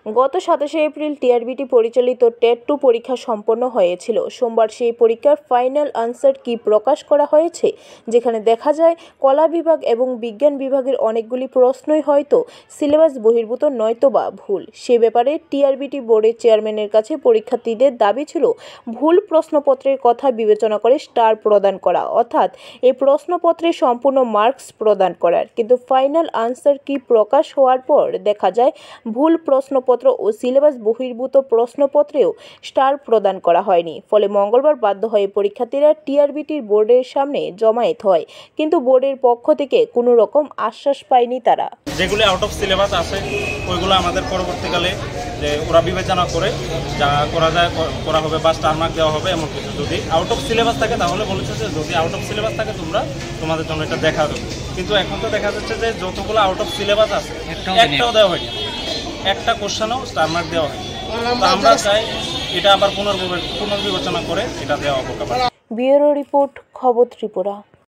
গত 27 April TRBT পরিচালিত TET 2 পরীক্ষা সম্পন্ন হয়েছিল। সোমবার সেই পরীক্ষার ফাইনাল আনসার কি প্রকাশ করা হয়েছে, যেখানে দেখা যায় কলা বিভাগ এবং বিজ্ঞান বিভাগের অনেকগুলি প্রশ্নই হয়তো সিলেবাস বহির্ভূত নয়তোবা ভুল। সে ব্যাপারে টিআরবিটি বোর্ডের চেয়ারম্যানের কাছে পরীক্ষার্থীদের দাবি ছিল ভুল প্রশ্নপত্রের কথা বিবেচনা করে স্টার প্রদান করা, অর্থাৎ এই প্রশ্নপত্রে সম্পূর্ণ মার্কস প্রদান করার। কিন্তু ফাইনাল আনসার কি প্রকাশ হওয়ার পর দেখা যায় ভুল প্রশ্নপত্র ও সিলেবাস বহির্ভূত প্রশ্নপত্রেও স্টার প্রদান করা হয়নি। ফলে মঙ্গলবার বাধ্য হয়ে পরীক্ষার্থীরা টিআরবিটির বোর্ডের সামনে জমায়েত হয়, কিন্তু বোর্ডের পক্ষ থেকে কোনো রকম আশ্বাস পায়নি তারা। যেগুলি আউট অফ সিলেবাস আছে ওইগুলো আমাদের পরবর্তীকালে যে ওরা বিবেচনা করে যা করা যায় করা হবে বা স্টার মার্ক দেওয়া হবে এমন কিছু। যদি আউট অফ সিলেবাস থাকে তাহলে বলেছে যে যদি আউট অফ সিলেবাস থাকে তোমাদের জন্য এটা দেখা দেবে, কিন্তু এখন তো দেখা যাচ্ছে যে যতগুলো আউট অফ সিলেবাস আছে একটাও দেওয়া হয়নি, একটা কোশ্চেনও স্টার মার্ক দেওয়া হয়নি। তো আমরা চাই এটা আবার পুনর্বিবেচনা করে এটা দেওয়া হোক। ব্যুরো রিপোর্ট, খবর ত্রিপুরা।